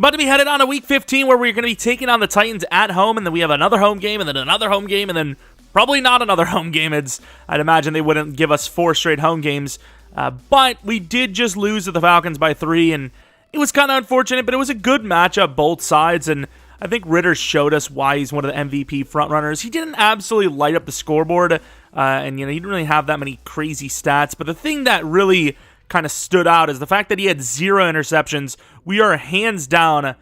about to be headed on to Week 15 where we're going to be taking on the Titans at home, and then we have another home game, and then another home game, and then probably not another home game. I'd imagine they wouldn't give us 4 straight home games. But we did just lose to the Falcons by 3, and it was kind of unfortunate, but it was a good matchup, both sides, and I think Ritter showed us why he's one of the MVP frontrunners. He didn't absolutely light up the scoreboard, and he didn't really have that many crazy stats, but the thing that really kind of stood out is the fact that he had 0 interceptions. We are hands down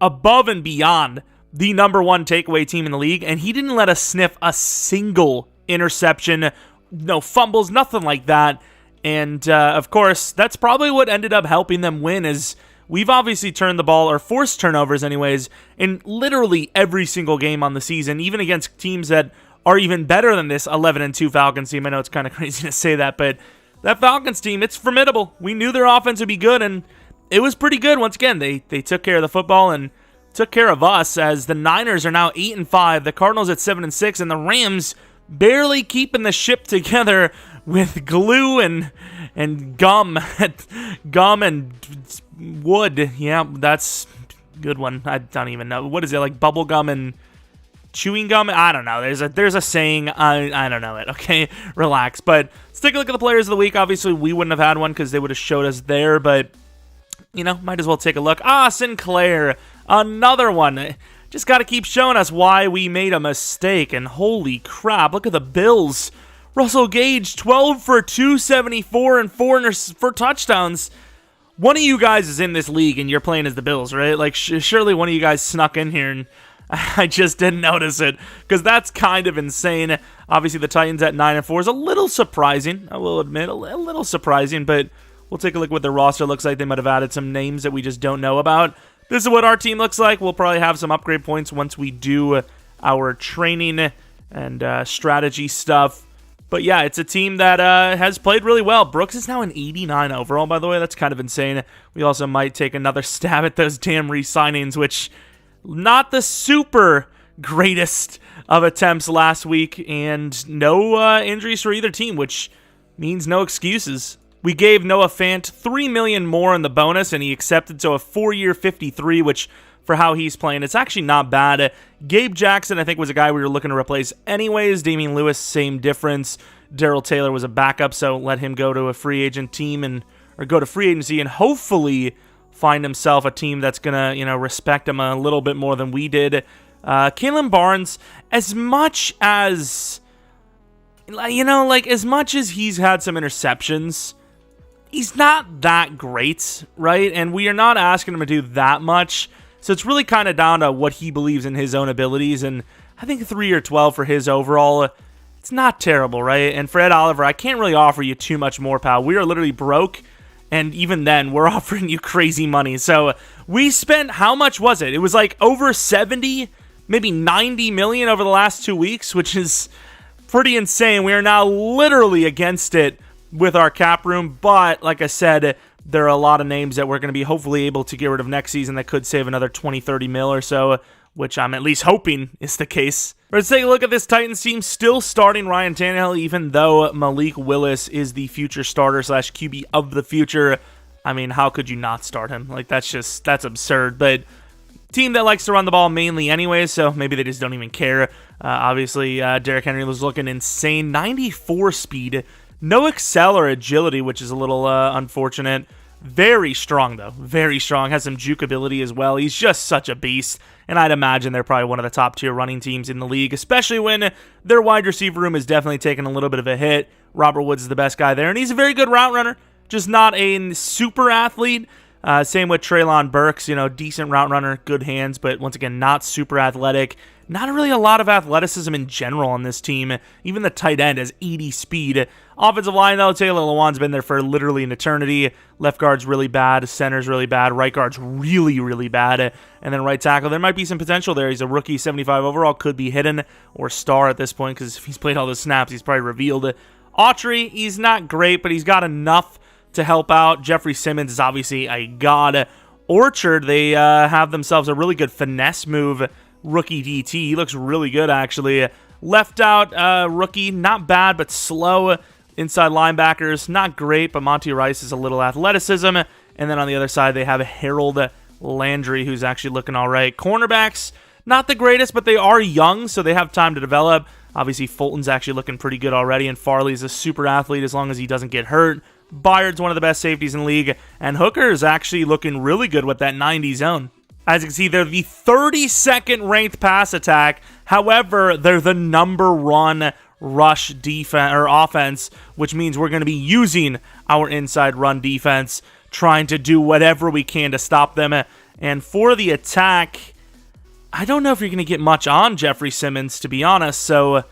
above and beyond the number 1 takeaway team in the league, and he didn't let us sniff a single interception, no fumbles, nothing like that. And of course, that's probably what ended up helping them win, is we've obviously turned the ball, or forced turnovers anyways, in literally every single game on the season, even against teams that are even better than this 11-2 Falcons team. I know it's kind of crazy to say that, but that Falcons team, it's formidable. We knew their offense would be good, and it was pretty good. Once again, they took care of the football and took care of us, as the Niners are now 8-5, the Cardinals at 7-6, and the Rams barely keeping the ship together with glue and gum and wood. Yeah, that's a good one. I don't even know. What is it, like bubble gum and chewing gum? I don't know. There's a saying. I don't know it. Okay, relax. But let's take a look at the players of the week. Obviously, we wouldn't have had one because they would have showed us there, but might as well take a look. Sinclair, another one. Just got to keep showing us why we made a mistake. And holy crap, look at the Bills. Russell Gage, 12 for 274 and 4 for touchdowns. One of you guys is in this league and you're playing as the Bills, right? Like, surely one of you guys snuck in here and I just didn't notice it, because that's kind of insane. Obviously, the Titans at 9-4 is a little surprising. I will admit, a little surprising, but we'll take a look at what their roster looks like. They might have added some names that we just don't know about. This is what our team looks like. We'll probably have some upgrade points once we do our training and strategy stuff. But yeah, it's a team that has played really well. Brooks is now an 89 overall, by the way. That's kind of insane. We also might take another stab at those damn re-signings, which not the super greatest of attempts last week, and no injuries for either team, which means no excuses. We gave Noah Fant $3 million more in the bonus, and he accepted, so a 4-year $53, which for how he's playing, it's actually not bad. Gabe Jackson, I think, was a guy we were looking to replace anyways. Damian Lewis, same difference. Darrell Taylor was a backup, so let him go to a free agent team or go to free agency and hopefully find himself a team that's gonna, respect him a little bit more than we did. Kalen Barnes, as much as he's had some interceptions, he's not that great, right? And we are not asking him to do that much. So it's really kind of down to what he believes in his own abilities. And I think 3 or 12 for his overall, it's not terrible, right? And for Ed Oliver, I can't really offer you too much more, pal. We are literally broke. And even then, we're offering you crazy money. So we spent, how much was it? It was like over 70, maybe 90 million over the last 2 weeks, which is pretty insane. We are now literally against it with our cap room. But like I said, there are a lot of names that we're going to be hopefully able to get rid of next season that could save another 20, 30 mil or so, which I'm at least hoping is the case. Let's take a look at this Titans team, still starting Ryan Tannehill, even though Malik Willis is the future starter / QB of the future. I mean, how could you not start him? Like, that's absurd. But team that likes to run the ball mainly anyways, so maybe they just don't even care. Obviously, Derrick Henry was looking insane. 94 speed, no excel or agility, which is a little unfortunate. Very strong, though. Very strong. Has some juke ability as well. He's just such a beast. And I'd imagine they're probably one of the top-tier running teams in the league, especially when their wide receiver room is definitely taking a little bit of a hit. Robert Woods is the best guy there, and he's a very good route runner, just not a super athlete. Same with Treylon Burks, decent route runner, good hands, but once again, not super athletic. Not really a lot of athleticism in general on this team. Even the tight end has 80 speed. Offensive line, though, Taylor Lewan's been there for literally an eternity. Left guard's really bad. Center's really bad. Right guard's really, really bad. And then right tackle, there might be some potential there. He's a rookie, 75 overall. Could be hidden or star at this point, because if he's played all the snaps, he's probably revealed. Autry, he's not great, but he's got enough to help out. Jeffrey Simmons is obviously a god. Orchard, they have themselves a really good finesse move. Rookie DT. He looks really good, actually. Left out rookie, not bad, but slow. Inside linebackers, not great, but Monty Rice is a little athleticism. And then on the other side, they have Harold Landry, who's actually looking all right. Cornerbacks, not the greatest, but they are young, so they have time to develop. Obviously, Fulton's actually looking pretty good already, and Farley's a super athlete as long as he doesn't get hurt. Byard's one of the best safeties in the league, and Hooker is actually looking really good with that 90 zone. As you can see, they're the 32nd ranked pass attack. However, they're the number one rush defense or offense, which means we're going to be using our inside run defense, trying to do whatever we can to stop them. And for the attack, I don't know if you're going to get much on Jeffrey Simmons, to be honest, so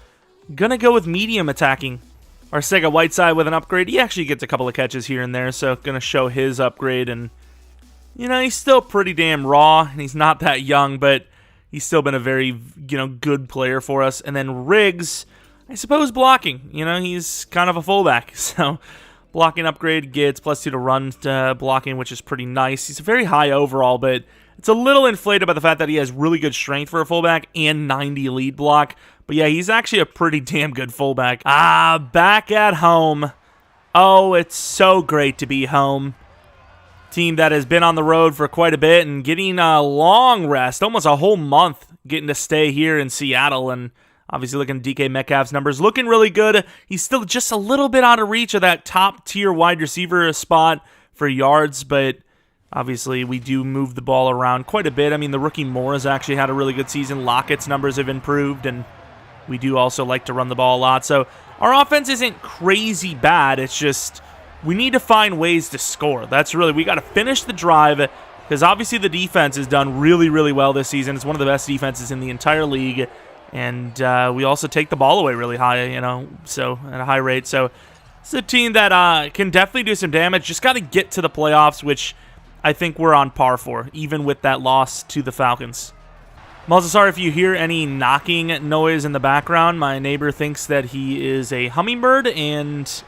going to go with medium attacking. Arcega Whiteside with an upgrade. He actually gets a couple of catches here and there, so going to show his upgrade. And, you know, he's still pretty damn raw, and he's not that young, but he's still been a very, good player for us. And then Riggs, I suppose blocking. He's kind of a fullback, so blocking upgrade gets +2 to run blocking, which is pretty nice. He's very high overall, but it's a little inflated by the fact that he has really good strength for a fullback and 90 lead block. But yeah, he's actually a pretty damn good fullback. Back at home. Oh, it's so great to be home. Team that has been on the road for quite a bit and getting a long rest, almost a whole month, getting to stay here in Seattle. And obviously looking at DK Metcalf's numbers, looking really good. He's still just a little bit out of reach of that top-tier wide receiver spot for yards, but obviously we do move the ball around quite a bit. I mean, the rookie Moore has actually had a really good season. Lockett's numbers have improved, and we do also like to run the ball a lot. So our offense isn't crazy bad. It's just we need to find ways to score. That's really, we got to finish the drive, because obviously the defense has done really, really well this season. It's one of the best defenses in the entire league. And we also take the ball away really high, so at a high rate. So it's a team that can definitely do some damage. Just got to get to the playoffs, which I think we're on par for, even with that loss to the Falcons. I'm also sorry if you hear any knocking noise in the background. My neighbor thinks that he is a hummingbird and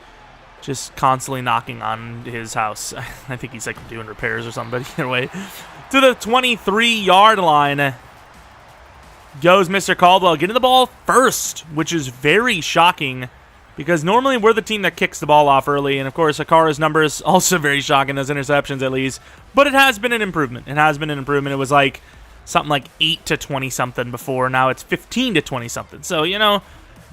just constantly knocking on his house. I think he's like doing repairs or something, but either way. To the 23-yard line goes Mr. Caldwell, getting the ball first, which is very shocking because normally we're the team that kicks the ball off early, and of course Akara's numbers also very shocking, those interceptions at least, but it has been an improvement. It was like something like 8 to 20 something before. Now it's 15 to 20 something. So,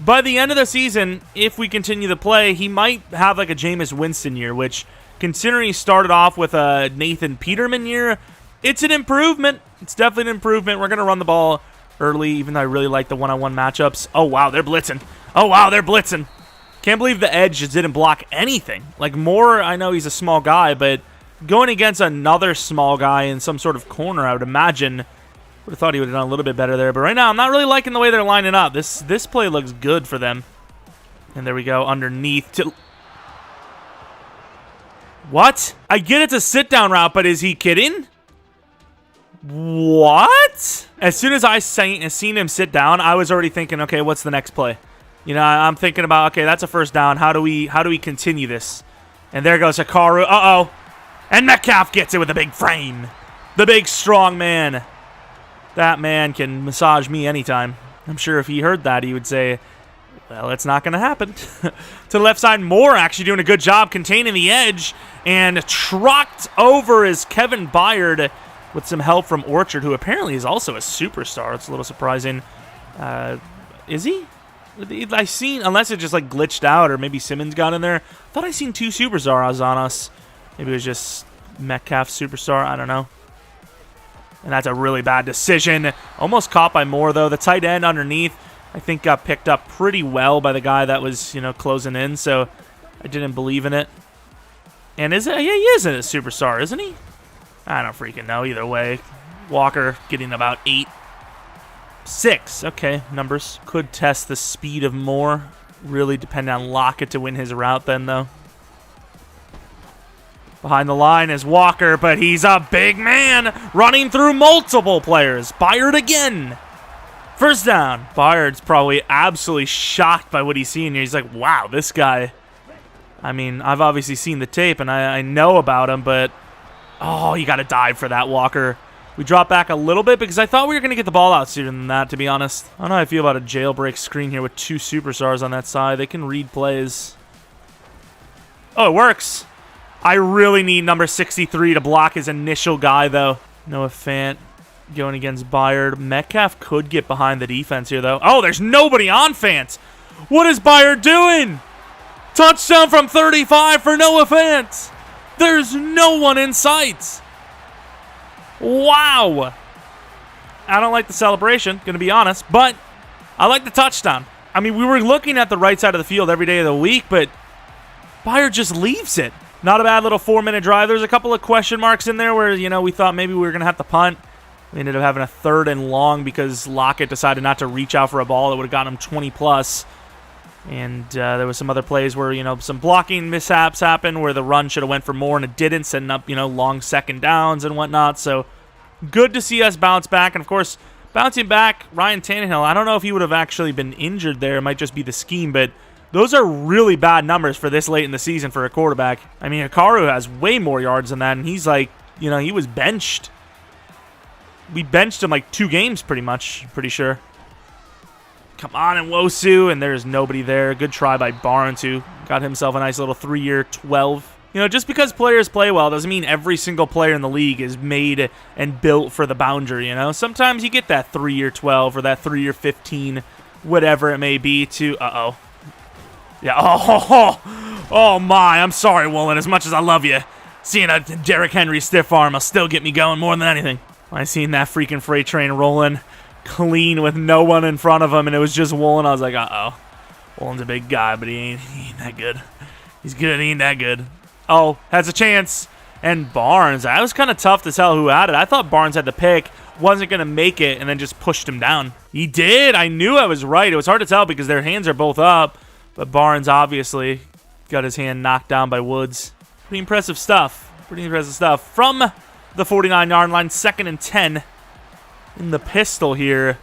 by the end of the season, if we continue to play, he might have like a Jameis Winston year, which, considering he started off with a Nathan Peterman year, it's an improvement. It's definitely an improvement. We're going to run the ball early, even though I really like the one-on-one matchups. Oh, wow, they're blitzing. Can't believe the edge just didn't block anything. Like, Moore, I know he's a small guy, but going against another small guy in some sort of corner, I would imagine, would have thought he would have done a little bit better there. But right now, I'm not really liking the way they're lining up. This play looks good for them. And there we go, underneath to... What? I get it's a sit-down route, but is he kidding? What? As soon as I seen him sit down, I was already thinking, okay, what's the next play? I'm thinking about, okay, that's a first down. How do we continue this? And there goes Hikaru. Uh-oh. And Metcalf gets it with a big frame. The big, strong man. That man can massage me anytime. I'm sure if he heard that, he would say, well, it's not going to happen. To the left side, Moore actually doing a good job containing the edge. And trucked over is Kevin Byard with some help from Orchard, who apparently is also a superstar. It's a little surprising. Is he? I seen, unless it just like glitched out or maybe Simmons got in there. I thought I seen 2 superstars on us. Maybe it was just Metcalf superstar. I don't know. And that's a really bad decision. Almost caught by Moore, though. The tight end underneath, I think, got picked up pretty well by the guy that was, closing in. So I didn't believe in it. And is it? Yeah, he is a superstar, isn't he? I don't freaking know. Either way, Walker getting about 8. 6. Okay, numbers. Could test the speed of Moore. Really depend on Lockett to win his route then, though. Behind the line is Walker, but he's a big man running through multiple players. Byard again. First down. Byard's probably absolutely shocked by what he's seeing here. He's like, wow, this guy. I mean, I've obviously seen the tape, and I know about him, but... Oh, you got to dive for that, Walker. We drop back a little bit because I thought we were going to get the ball out sooner than that, to be honest. I don't know how I feel about a jailbreak screen here with 2 superstars on that side. They can read plays. Oh, it works. I really need number 63 to block his initial guy, though. Noah Fant going against Byard. Metcalf could get behind the defense here, though. Oh, there's nobody on Fant. What is Byard doing? Touchdown from 35 for Noah Fant. There's no one in sight. Wow. I don't like the celebration, going to be honest, but I like the touchdown. I mean, we were looking at the right side of the field every day of the week, but Byard just leaves it. Not a bad little 4-minute drive. There's a couple of question marks in there where, we thought maybe we were going to have to punt. We ended up having a 3rd and long because Lockett decided not to reach out for a ball that would have gotten him 20+. And there was some other plays where, some blocking mishaps happened where the run should have went for more and it didn't, setting up, long 2nd downs and whatnot. So good to see us bounce back. And, of course, bouncing back, Ryan Tannehill, I don't know if he would have actually been injured there. It might just be the scheme, but those are really bad numbers for this late in the season for a quarterback. I mean, Hikaru has way more yards than that, and he's like, he was benched. We benched him like 2 games pretty much, pretty sure. Come on, Nwosu, and there's nobody there. Good try by Barnes, who got himself a nice little 3-year 12. Just because players play well doesn't mean every single player in the league is made and built for the boundary, Sometimes you get that 3-year 12 or that 3-year 15, whatever it may be, to... Uh-oh. Yeah, oh my, I'm sorry, Woolen, as much as I love you. Seeing a Derrick Henry stiff arm will still get me going more than anything. I seen that freaking freight train rolling clean with no one in front of him, and it was just Woolen. I was like, uh-oh. Woolen's a big guy, but he ain't that good. He's good, he ain't that good. Oh, has a chance. And Barnes, that was kind of tough to tell who had it. I thought Barnes had the pick, wasn't going to make it, and then just pushed him down. He did. I knew I was right. It was hard to tell because their hands are both up. But Barnes obviously got his hand knocked down by Woods. Pretty impressive stuff. From the 49-yard line, 2nd and 10 in the pistol here.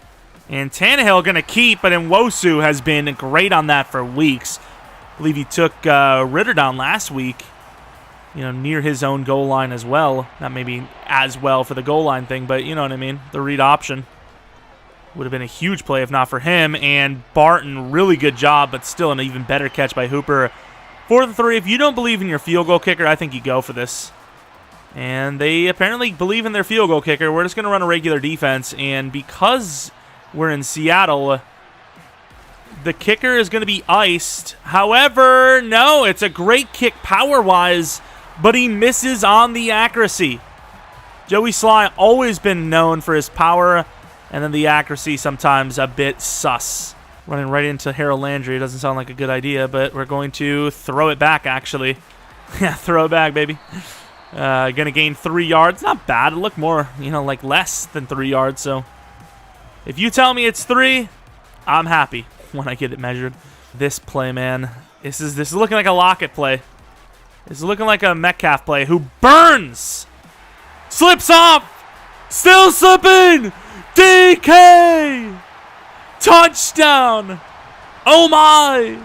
And Tannehill going to keep, but Nwosu has been great on that for weeks. I believe he took Ritter down last week, near his own goal line as well. Not maybe as well for the goal line thing, but you know what I mean. The read option would have been a huge play if not for him. And Barton, really good job, but still an even better catch by Hooper. 4th and 3. If you don't believe in your field goal kicker, I think you go for this. And they apparently believe in their field goal kicker. We're just going to run a regular defense. And because we're in Seattle, the kicker is going to be iced. However, no, it's a great kick power-wise, but he misses on the accuracy. Joey Sly always been known for his power, and then the accuracy sometimes a bit sus. Running right into Harold Landry doesn't sound like a good idea, but we're going to throw it back, actually. Yeah, throw it back, baby. Going to gain 3 yards. Not bad. It looked more, like less than 3 yards. So if you tell me it's 3, I'm happy when I get it measured. This play, man. This is looking like a Lockett play. This is looking like a Metcalf play who burns. Slips off. Still slipping. DK! Touchdown! Oh my!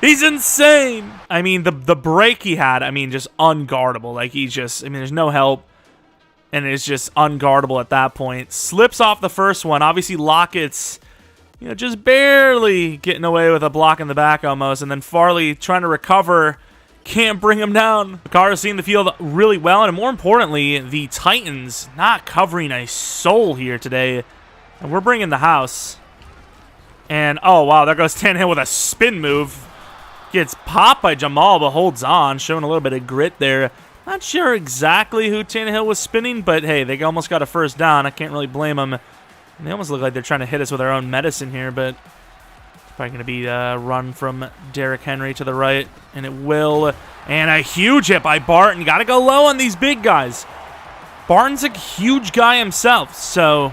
He's insane! I mean, the break he had, just unguardable. Like, there's no help. And it's just unguardable at that point. Slips off the first one. Obviously, Lockett's, just barely getting away with a block in the back almost. And then Farley trying to recover. Can't bring him down. Hikaru's seeing the field really well, and more importantly, the Titans not covering a soul here today. And we're bringing the house. And, oh, wow, there goes Tannehill with a spin move. Gets popped by Jamal, but holds on, showing a little bit of grit there. Not sure exactly who Tannehill was spinning, but, hey, they almost got a first down. I can't really blame them. And they almost look like they're trying to hit us with their own medicine here, but... Probably going to be a run from Derrick Henry to the right, and it will. And a huge hit by Barton. Got to go low on these big guys. Barton's a huge guy himself, so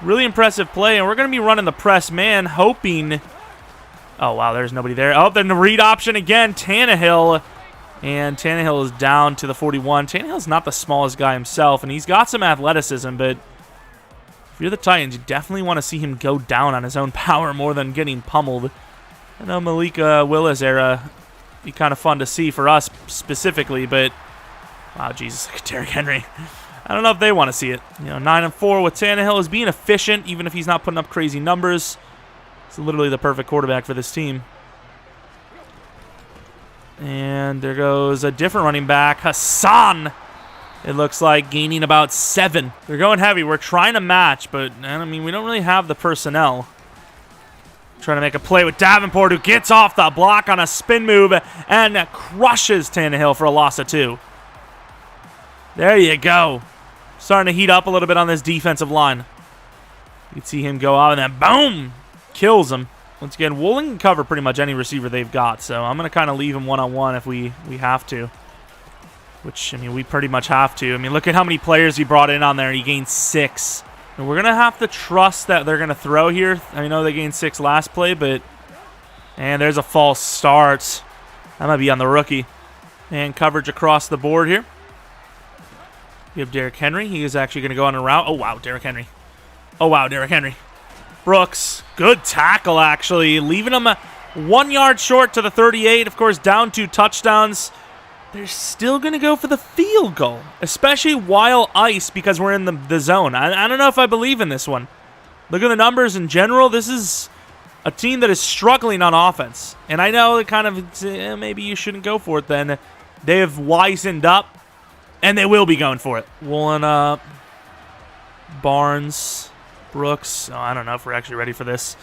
really impressive play. And we're going to be running the press man, hoping. Oh, wow, there's nobody there. Oh, then the read option again, Tannehill. And Tannehill is down to the 41. Tannehill's not the smallest guy himself, and he's got some athleticism, but if you're the Titans, you definitely want to see him go down on his own power more than getting pummeled. I know Malik Willis era be kind of fun to see for us specifically, but wow, Jesus, Derrick Henry. I don't know if they want to see it. 9-4 with Tannehill is being efficient, even if he's not putting up crazy numbers. He's literally the perfect quarterback for this team. And there goes a different running back, Hassan. It looks like gaining about 7. They're going heavy. We're trying to match, but, I mean, we don't really have the personnel. Trying to make a play with Davenport, who gets off the block on a spin move and crushes Tannehill for a loss of 2. There you go. Starting to heat up a little bit on this defensive line. You can see him go out, and then boom! Kills him. Once again, Woolen can cover pretty much any receiver they've got, so I'm going to kind of leave him one-on-one if we have to. Which, I mean, we pretty much have to. I mean, look at how many players he brought in on there. He gained 6. And we're going to have to trust that they're going to throw here. I know they gained 6 last play, but... And there's a false start. That might be on the rookie. And coverage across the board here. You have Derrick Henry. He is actually going to go on a route. Oh, wow, Derrick Henry. Oh, wow, Derrick Henry. Brooks. Good tackle, actually. Leaving him 1 yard short to the 38. Of course, down 2 touchdowns. They're still going to go for the field goal, especially while ice because we're in the zone. I don't know if I believe in this one. Look at the numbers in general. This is a team that is struggling on offense. And I know it kind of, maybe you shouldn't go for it then. They have wisened up, and they will be going for it. Woolen up. Barnes. Brooks. Oh, I don't know if we're actually ready for this.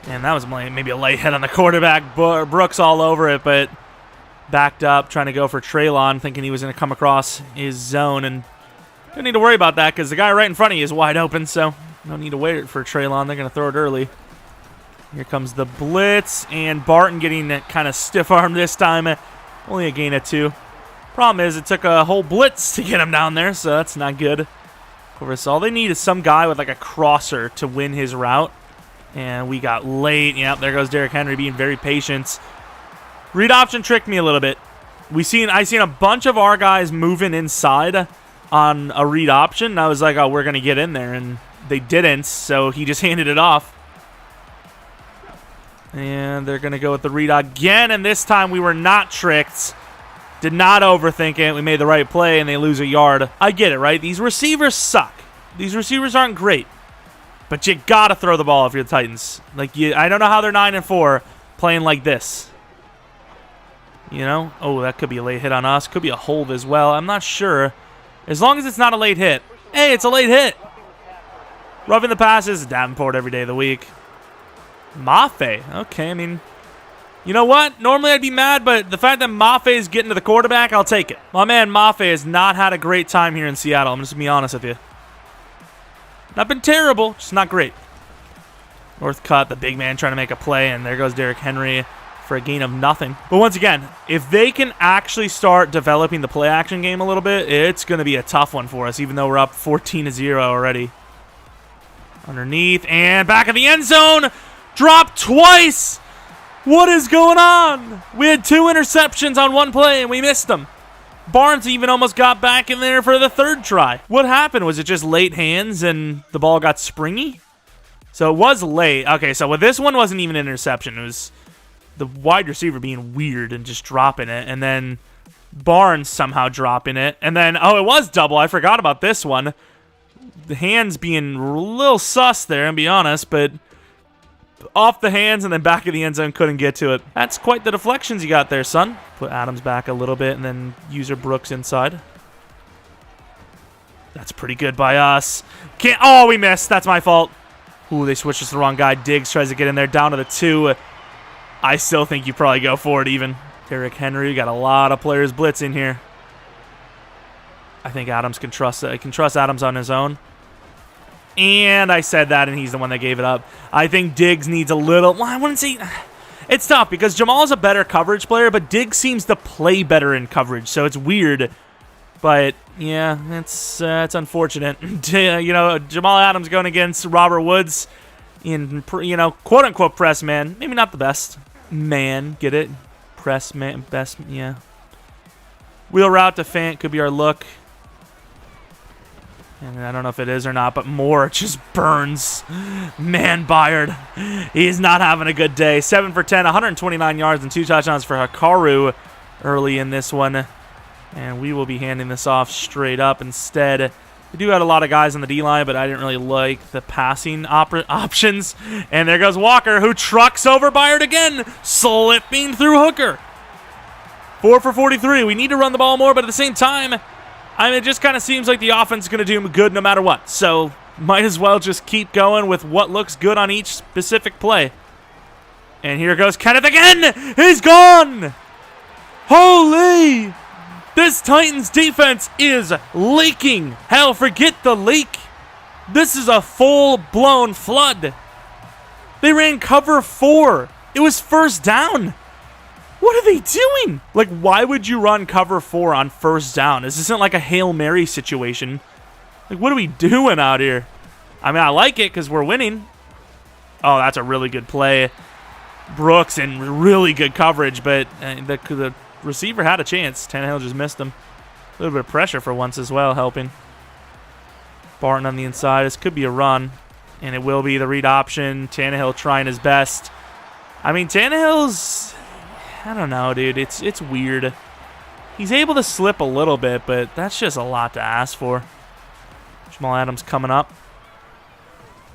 And that was maybe a light hit on the quarterback. Brooks all over it, but... Backed up, trying to go for Treylon, thinking he was going to come across his zone, and don't need to worry about that because the guy right in front of you is wide open, so no need to wait for Treylon. They're going to throw it early. Here comes the blitz, and Barton getting kind of stiff-armed this time. Only a gain of 2. Problem is, it took a whole blitz to get him down there, so that's not good. Of course, all they need is some guy with like a crosser to win his route, and we got late. Yep, there goes Derrick Henry being very patient. Read option tricked me a little bit. I seen a bunch of our guys moving inside on a read option, and I was like, oh, we're going to get in there, and they didn't, so he just handed it off. And they're going to go with the read again, and this time we were not tricked. Did not overthink it. We made the right play, and they lose a yard. I get it, right? These receivers suck. These receivers aren't great, but you got to throw the ball if you're the Titans. I don't know how they're 9-4 playing like this. You know? Oh, that could be a late hit on us. Could be a hold as well. I'm not sure. As long as it's not a late hit. Hey, it's a late hit. Roughing the passes. Davenport every day of the week. Mafe. Okay, I mean, you know what? Normally I'd be mad, but the fact that Mafe is getting to the quarterback, I'll take it. My man Mafe has not had a great time here in Seattle. I'm just going to be honest with you. Not been terrible, just not great. Northcutt, the big man trying to make a play, and there goes Derrick Henry for a gain of nothing. But once again, if they can actually start developing the play action game a little bit, it's going to be a tough one for us, even though we're up 14-0 already. Underneath, and back in the end zone. Dropped twice. What is going on? We had 2 interceptions on one play, and we missed them. Barnes even almost got back in there for the 3rd try. What happened? Was it just late hands and the ball got springy? So it was late. Okay, so this one wasn't even an interception. It was the wide receiver being weird and just dropping it, and then Barnes somehow dropping it, and then, oh, it was double. I forgot about this one. The hands being a little sus there, I'll be honest, but off the hands and then back of the end zone, couldn't get to it. That's quite the deflections you got there, son. Put Adams back a little bit, and then user Brooks inside. That's pretty good by us. Oh, we missed. That's my fault. Ooh, they switched us to the wrong guy. Diggs tries to get in there, down to the 2. I still think you probably go for it even. Derrick Henry, got a lot of players blitzing here. I think Adams can trust it. I can trust Adams on his own. And I said that, and he's the one that gave it up. I think Diggs needs a little... Well, I wouldn't say... It's tough because Jamal is a better coverage player, but Diggs seems to play better in coverage, so it's weird. But, yeah, it's unfortunate. You know, Jamal Adams going against Robert Woods in, you know, quote-unquote press man. Maybe not the best. Man, get it? Press man, best, yeah. Wheel route to Fant could be our look. And I don't know if it is or not, but Moore just burns. Man, Byard. He's not having a good day. 7 for 10, 129 yards and 2 touchdowns for Hikaru early in this one. And we will be handing this off straight up instead. We do have a lot of guys on the D-line, but I didn't really like the passing options. And there goes Walker, who trucks over Byard again, slipping through Hooker. 4 for 43. We need to run the ball more, but at the same time, I mean, it just kind of seems like the offense is going to do good no matter what. So might as well just keep going with what looks good on each specific play. And here goes Kenneth again. He's gone. Holy. This Titans defense is leaking. Hell, forget the leak. This is a full-blown flood. They ran cover 4. It was first down. What are they doing? Like, why would you run cover 4 on first down? This isn't like a Hail Mary situation. Like, what are we doing out here? I mean, I like it because we're winning. Oh, that's a really good play. Brooks in really good coverage, but the receiver had a chance. Tannehill just missed him. A little bit of pressure for once as well, helping. Barton on the inside. This could be a run, and it will be the read option. Tannehill trying his best. I mean, Tannehill's... I don't know, dude. It's weird. He's able to slip a little bit, but that's just a lot to ask for. Jamal Adams coming up.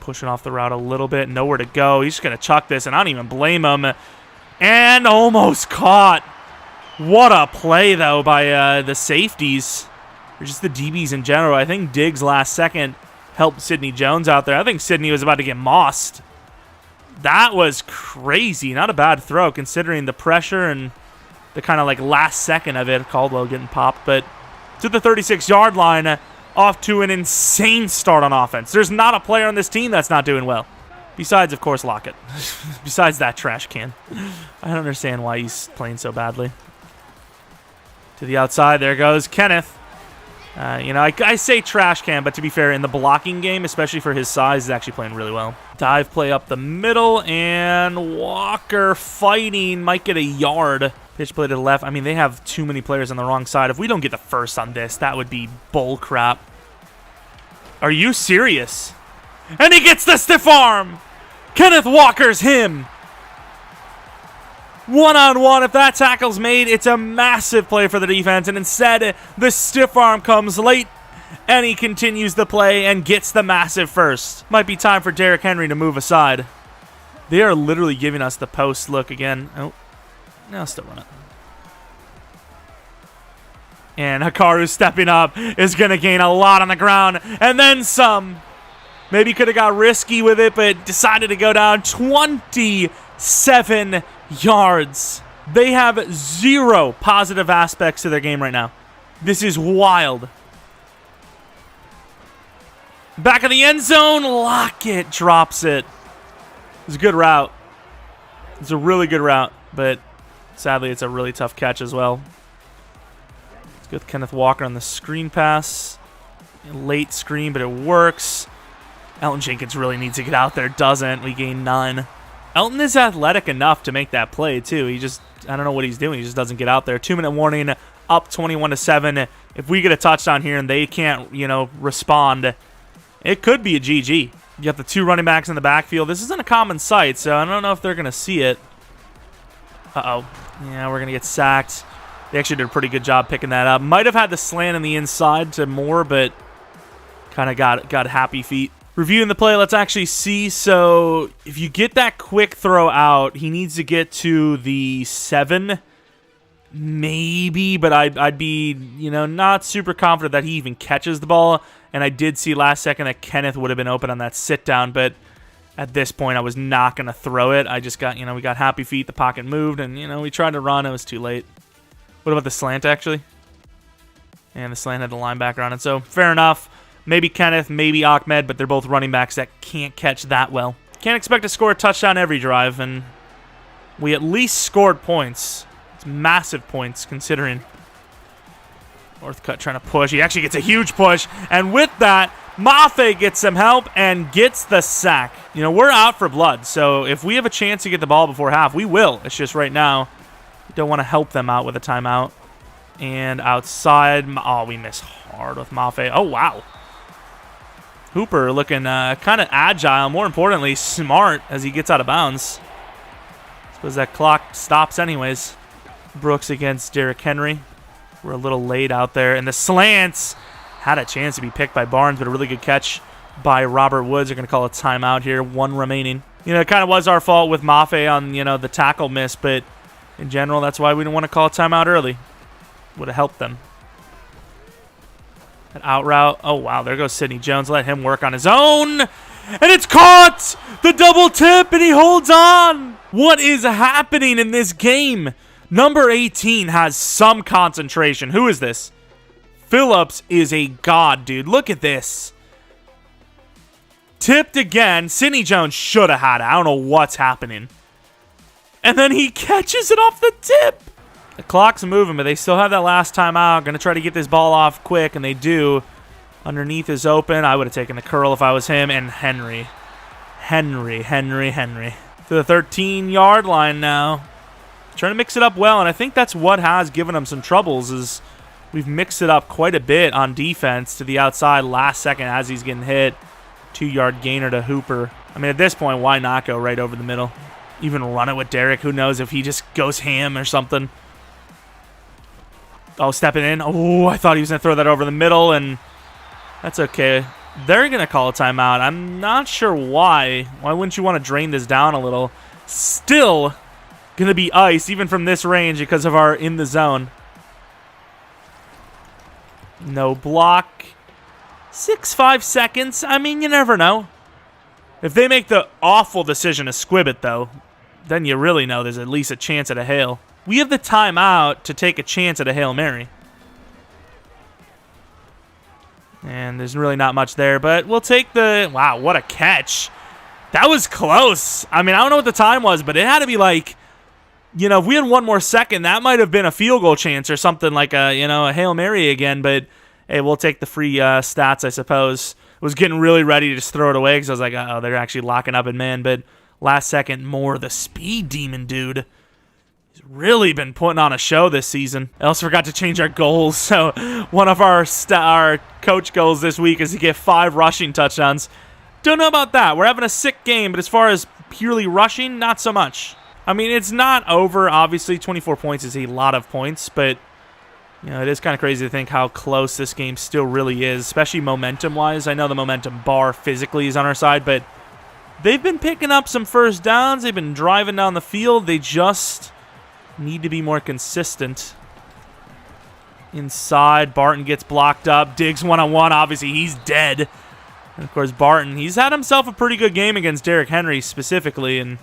Pushing off the route a little bit. Nowhere to go. He's just going to chuck this, and I don't even blame him. And almost caught. What a play, though, by the safeties. Or just the DBs in general. I think Diggs last second helped Sidney Jones out there. I think Sidney was about to get mossed. That was crazy. Not a bad throw considering the pressure and the kind of like last second of it. Caldwell getting popped, but to the 36-yard line, off to an insane start on offense. There's not a player on this team that's not doing well. Besides, of course, Lockett. Besides that trash can. I don't understand why he's playing so badly. To the outside, there goes Kenneth. I say trash can, but to be fair, in the blocking game, especially for his size, he's actually playing really well. Dive play up the middle, and Walker fighting, might get a yard. Pitch play to the left. I mean, they have too many players on the wrong side. If we don't get the first on this, that would be bull crap. Are you serious? And he gets the stiff arm! Kenneth Walker's him! One-on-one, if that tackle's made, it's a massive play for the defense, and instead, the stiff arm comes late, and he continues the play and gets the massive first. Might be time for Derrick Henry to move aside. They are literally giving us the post look again. Oh, no, still run it. And Hikaru stepping up is going to gain a lot on the ground, and then some. Maybe could have got risky with it, but decided to go down 27 yards. They have 0 positive aspects to their game right now. This is wild. Back in the end zone, Lockett drops it. It's a good route. It's a really good route, but sadly it's a really tough catch as well. Let's go with Kenneth Walker on the screen pass. Late screen, but it works. Elton Jenkins really needs to get out there. Doesn't. We gain 9. Elton is athletic enough to make that play, too. He just, I don't know what he's doing. He just doesn't get out there. 2-minute warning, up 21-7. If we get a touchdown here and they can't, respond, it could be a GG. You got the 2 running backs in the backfield. This isn't a common sight, so I don't know if they're going to see it. Uh-oh. Yeah, we're going to get sacked. They actually did a pretty good job picking that up. Might have had the slant on the inside to Moore, but kind of got happy feet. Reviewing the play, let's actually see. So if you get that quick throw out, he needs to get to the 7, maybe, but I'd be, not super confident that he even catches the ball. And I did see last second that Kenneth would have been open on that sit down, but at this point I was not going to throw it. I just got, we got happy feet, the pocket moved, and, we tried to run. It was too late. What about the slant, actually? And the slant had the linebacker on it, so fair enough. Maybe Kenneth, maybe Ahmed, but they're both running backs that can't catch that well. Can't expect to score a touchdown every drive, and we at least scored points. It's massive points, considering. Northcutt trying to push. He actually gets a huge push, and with that, Mafe gets some help and gets the sack. We're out for blood, so if we have a chance to get the ball before half, we will. It's just right now, we don't want to help them out with a timeout. And outside, oh, we miss hard with Mafe. Oh, wow. Hooper looking kind of agile, more importantly, smart as he gets out of bounds. Suppose that clock stops anyways. Brooks against Derrick Henry. We're a little late out there. And the slants had a chance to be picked by Barnes, but a really good catch by Robert Woods. They're going to call a timeout here, 1 remaining. It kind of was our fault with Mafe on, the tackle miss, but in general, that's why we didn't want to call a timeout early. Would have helped them. An out route. Oh, wow. There goes Sidney Jones. Let him work on his own. And it's caught! The double tip, and he holds on! What is happening in this game? Number 18 has some concentration. Who is this? Phillips is a god, dude. Look at this. Tipped again. Sidney Jones should have had it. I don't know what's happening. And then he catches it off the tip. The clock's moving, but they still have that last timeout. Going to try to get this ball off quick, and they do. Underneath is open. I would have taken the curl if I was him. And Henry. Henry. To the 13-yard line now. Trying to mix it up well, and I think that's what has given them some troubles is we've mixed it up quite a bit on defense to the outside last second as he's getting hit. 2-yard gainer to Hooper. I mean, at this point, why not go right over the middle? Even run it with Derek. Who knows if he just goes ham or something. Oh, stepping in. Oh, I thought he was going to throw that over the middle, and that's okay. They're going to call a timeout. I'm not sure why. Why wouldn't you want to drain this down a little? Still going to be ice, even from this range, because of our in the zone. No block. 6-5 seconds. I mean, you never know. If they make the awful decision to squib it, though, then you really know there's at least a chance at a Hail. We have the timeout to take a chance at a Hail Mary. And there's really not much there, but we'll take the... Wow, what a catch. That was close. I mean, I don't know what the time was, but it had to be like... You know, if we had one more second, that might have been a field goal chance or something like a, you know, a Hail Mary again, but hey, we'll take the free stats, I suppose. I was getting really ready to just throw it away because I was like, oh, they're actually locking up in man, but last second, more the speed demon dude. He's really been putting on a show this season. I also forgot to change our goals, so one of our coach goals this week is to get 5 rushing touchdowns. Don't know about that. We're having a sick game, but as far as purely rushing, not so much. I mean, it's not over, obviously. 24 points is a lot of points, but you know, it is kind of crazy to think how close this game still really is, especially momentum-wise. I know the momentum bar physically is on our side, but they've been picking up some first downs. They've been driving down the field. They just need to be more consistent. Inside, Barton gets blocked up. Diggs one-on-one. Obviously, he's dead. And, of course, Barton, he's had himself a pretty good game against Derrick Henry specifically, and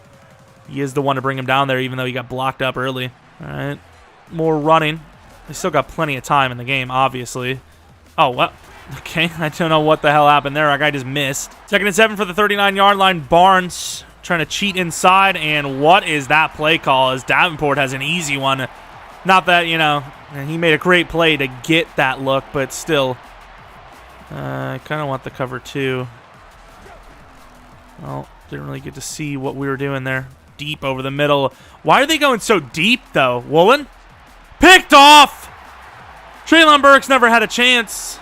he is the one to bring him down there, even though he got blocked up early. All right, more running. They still got plenty of time in the game, obviously. Oh, what? Okay, I don't know what the hell happened there. Our guy just missed. 2nd and 7 for the 39-yard line. Barnes trying to cheat inside, and what is that play call? As Davenport has an easy one. Not that, you know, he made a great play to get that look, but still. I kind of want the cover, too. Well, didn't really get to see what we were doing there. Deep over the middle. Why are they going so deep, though? Woolen? Picked off! Treylon Burks never had a chance.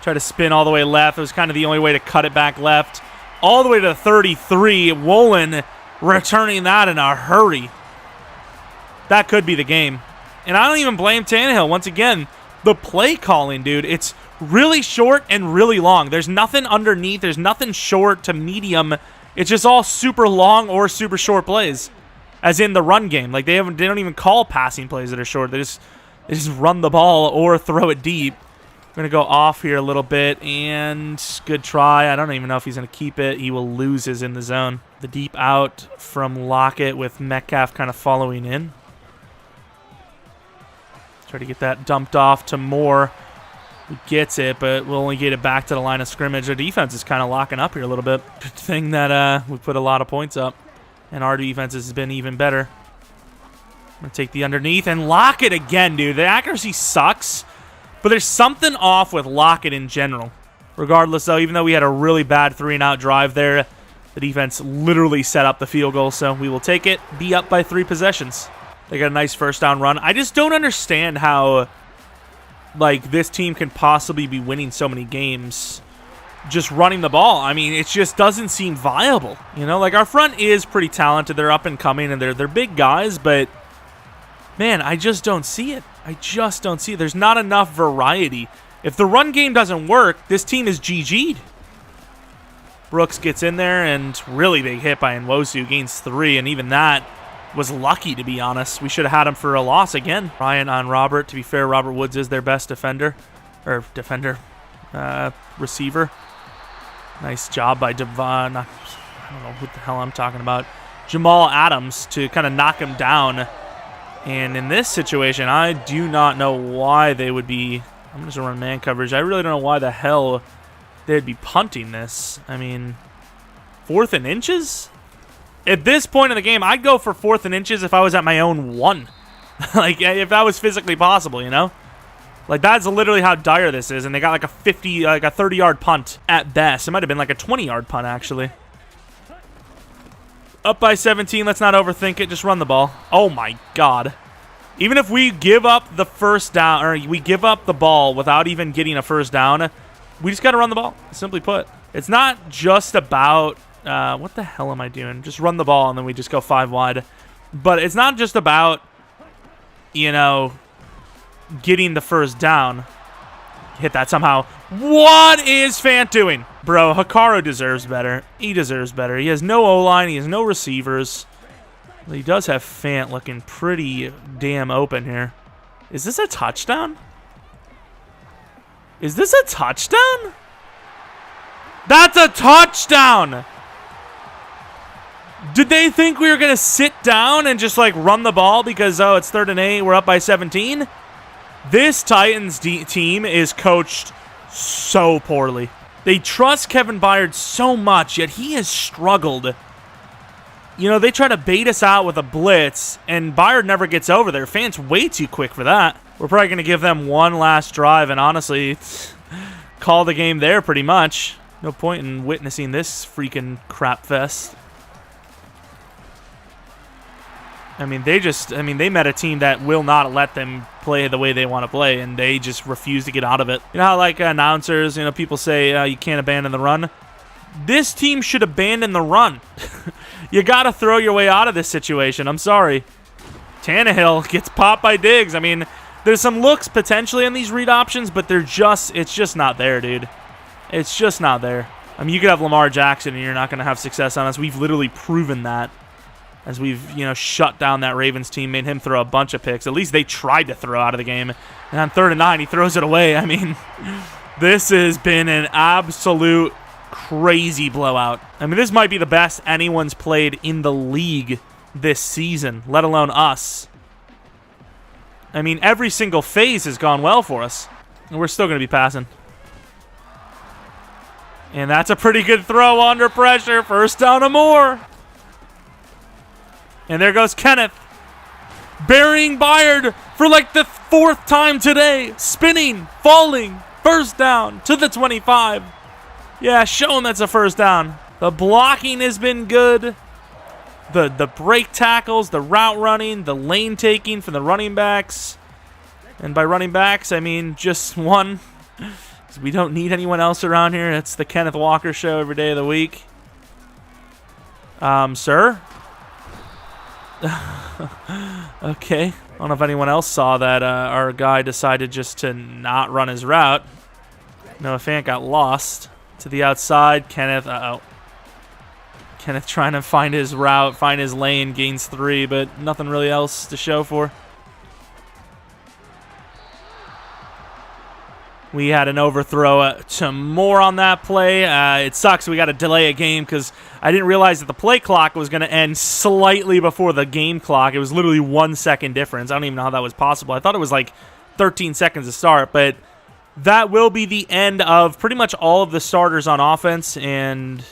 Try to spin all the way left. It was kind of the only way to cut it back left. All the way to the 33. Woolen returning that in a hurry. That could be the game. And I don't even blame Tannehill. Once again, the play calling, dude, it's really short and really long. There's nothing underneath. There's nothing short to medium. It's just all super long or super short plays, as in the run game. Like they don't even call passing plays that are short. They just run the ball or throw it deep. We're gonna go off here a little bit, and good try. I don't even know if he's gonna keep it. He will lose his in the zone. The deep out from Lockett with Metcalf kind of following in. Try to get that dumped off to Moore. He gets it, but we'll only get it back to the line of scrimmage. Our defense is kind of locking up here a little bit. Good thing that we put a lot of points up, and our defense has been even better. I'm going to take the underneath and Lockett again, dude. The accuracy sucks, but there's something off with Lockett in general. Regardless, though, even though we had a really bad 3-and-out drive there, the defense literally set up the field goal, so we will take it, be up by 3 possessions. They got a nice first down run. I just don't understand how like this team can possibly be winning so many games just running the ball. I mean, it just doesn't seem viable. You know, like our front is pretty talented. They're up and coming, and they're big guys, but man, I just don't see it. I just don't see it. There's not enough variety. If the run game doesn't work, this team is GG'd. Brooks gets in there, and really big hit by Nwosu, gains 3, and even that was lucky, to be honest. We should have had him for a loss again. Ryan on Robert. To be fair, Robert Woods is their best defender. or defender, receiver. Nice job by Devon. I don't know what the hell I'm talking about. Jamal Adams to kind of knock him down. And in this situation, I do not know why they would be... I'm just going to run man coverage. I really don't know why the hell they'd be punting this. I mean, 4th and inches? At this point in the game, I'd go for 4th and inches if I was at my own 1. Like, if that was physically possible, you know? Like, that's literally how dire this is. And they got like a 30-yard punt at best. It might have been like a 20-yard punt, actually. Up by 17. Let's not overthink it. Just run the ball. Oh, my God. Even if we give up the first down, or we give up the ball without even getting a first down, we just got to run the ball, simply put. It's not just about, what the hell am I doing? Just run the ball, and then we just go 5 wide. But it's not just about, you know, getting the first down. Hit that somehow. What is Fant doing? Bro, Hikaru deserves better. He deserves better. He has no O-line. He has no receivers. He does have Fant looking pretty damn open here. Is this a touchdown? Is this a touchdown? That's a touchdown! Did they think we were going to sit down and just, like, run the ball because, oh, it's 3rd and 8, we're up by 17? This Titans team is coached so poorly. They trust Kevin Byard so much, yet he has struggled. You know, they try to bait us out with a blitz, and Byard never gets over there. Fant's way too quick for that. We're probably going to give them one last drive and honestly call the game there pretty much. No point in witnessing this freaking crap fest. I mean, they met a team that will not let them play the way they want to play, and they just refuse to get out of it. You know how, like, announcers, you know, people say you can't abandon the run? This team should abandon the run. You got to throw your way out of this situation. I'm sorry. Tannehill gets popped by Diggs. I mean, there's some looks potentially in these read options, but it's just not there, dude. It's just not there. I mean, you could have Lamar Jackson, and you're not going to have success on us. We've literally proven that. As we've, you know, shut down that Ravens team, made him throw a bunch of picks. At least they tried to throw out of the game. And on 3rd and 9, he throws it away. I mean, this has been an absolute crazy blowout. I mean, this might be the best anyone's played in the league this season, let alone us. I mean, every single phase has gone well for us. And we're still going to be passing. And that's a pretty good throw under pressure. 1st down or more. And there goes Kenneth, burying Byard for like the 4th time today. Spinning, falling, 1st down to the 25. Yeah, show him that's a 1st down. The blocking has been good. The break tackles, the route running, the lane taking from the running backs. And by running backs, I mean just one. We don't need anyone else around here. It's the Kenneth Walker show every day of the week. Sir? Okay. I don't know if anyone else saw that our guy decided just to not run his route. Noah Fant got lost to the outside. Kenneth, Kenneth trying to find his route, find his lane, gains 3, but nothing really else to show for. We had an overthrow to Moore on that play. It sucks we got to delay a game because I didn't realize that the play clock was going to end slightly before the game clock. It was literally 1 second difference. I don't even know how that was possible. I thought it was like 13 seconds to start, but that will be the end of pretty much all of the starters on offense and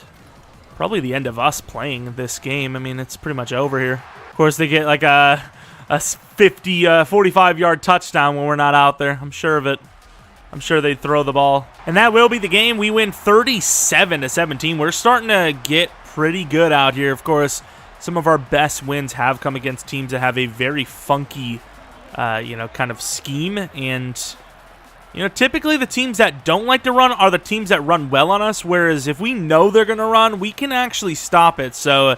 probably the end of us playing this game. I mean, it's pretty much over here. Of course, they get like a 45-yard touchdown when we're not out there. I'm sure of it. I'm sure they'd throw the ball. And that will be the game. We win 37-17. We're starting to get pretty good out here. Of course, some of our best wins have come against teams that have a very funky, kind of scheme. And, typically the teams that don't like to run are the teams that run well on us. Whereas if we know they're going to run, we can actually stop it. So,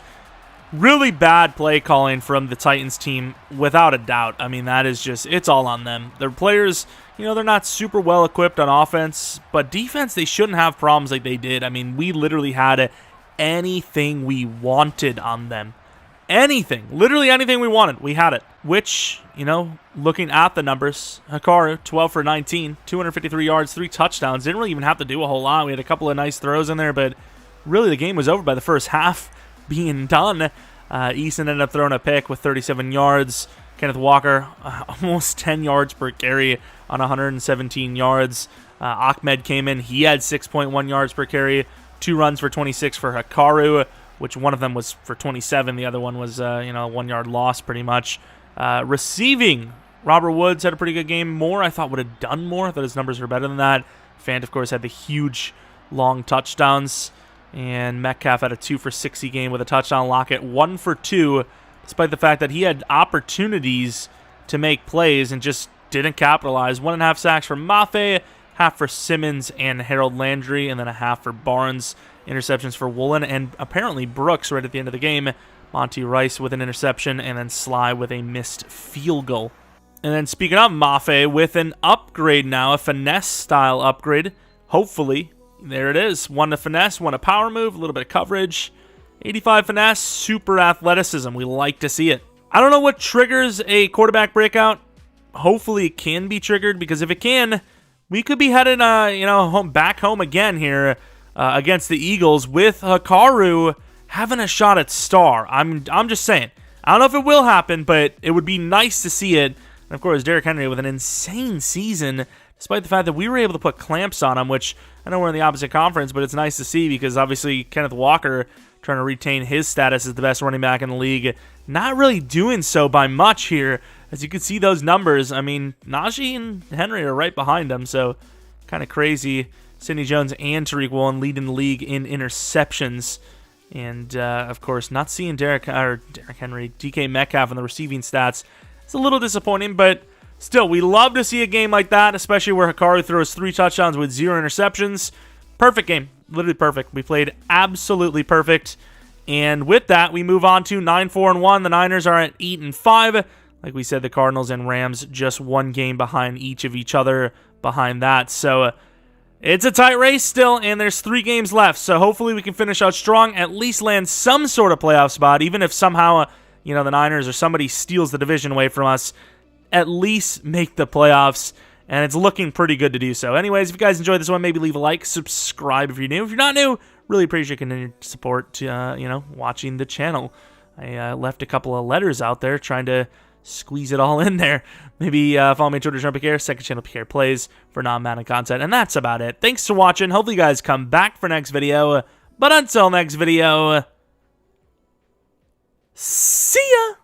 really bad play calling from the Titans team, without a doubt. I mean, that is just, it's all on them. Their players, they're not super well equipped on offense, but defense, they shouldn't have problems like they did. I mean, we literally had anything we wanted on them. anything, literally anything we wanted, we had it. Which, you know, looking at the numbers, Hikaru, 12 for 19, 253 yards, 3 touchdowns. Didn't really even have to do a whole lot. We had a couple of nice throws in there, but really the game was over by the first half being done. Easton ended up throwing a pick with 37 yards. Kenneth Walker, almost 10 yards per carry on 117 yards. Ahmed came in. He had 6.1 yards per carry, 2 runs for 26 for Hikaru, which one of them was for 27. The other one was, a 1-yard loss pretty much. Receiving, Robert Woods had a pretty good game. Moore, I thought, would have done more. I thought his numbers were better than that. Fant, of course, had the huge, long touchdowns. And Metcalf had a 2 for 60 game with a touchdown. Lockett 1 for 2, despite the fact that he had opportunities to make plays and just didn't capitalize. 1.5 sacks for Mafe, half for Simmons and Harold Landry, and then a half for Barnes. Interceptions for Woolen and apparently Brooks right at the end of the game. Monty Rice with an interception, and then Sly with a missed field goal. And then speaking of Mafe, with an upgrade now, a finesse-style upgrade, hopefully. There it is. 1 to finesse, 1 to power move, a little bit of coverage. 85 finesse, super athleticism. We like to see it. I don't know what triggers a quarterback breakout. Hopefully it can be triggered, because if it can, we could be headed back home again here against the Eagles with Hikaru having a shot at star. I'm just saying. I don't know if it will happen, but it would be nice to see it. And of course, Derrick Henry with an insane season, despite the fact that we were able to put clamps on him, which I know we're in the opposite conference, but it's nice to see because obviously Kenneth Walker trying to retain his status as the best running back in the league, not really doing so by much here. As you can see those numbers, I mean, Najee and Henry are right behind him, so kind of crazy. Sidney Jones and Tariq Woolen leading the league in interceptions. And, of course, not seeing Derrick Henry, DK Metcalf in the receiving stats. It's a little disappointing, but still, we love to see a game like that, especially where Hikaru throws 3 touchdowns with 0 interceptions. Perfect game. Literally perfect. We played absolutely perfect. And with that, we move on to 9-4-1. The Niners are at 8-5. Like we said, the Cardinals and Rams just 1 game behind each other behind that. So it's a tight race still, and there's 3 games left. So hopefully we can finish out strong, at least land some sort of playoff spot, even if somehow, the Niners or somebody steals the division away from us. At least make the playoffs, and it's looking pretty good to do so. Anyways, if you guys enjoyed this one, maybe leave a like, subscribe if you're new. If you're not new, really appreciate your continued support to, watching the channel. I left a couple of letters out there trying to squeeze it all in there. Maybe follow me on Twitter, Jeromepkr, second channel, PK Plays, for non-Madden content, and that's about it. Thanks for watching. Hopefully you guys come back for next video, but until next video, see ya!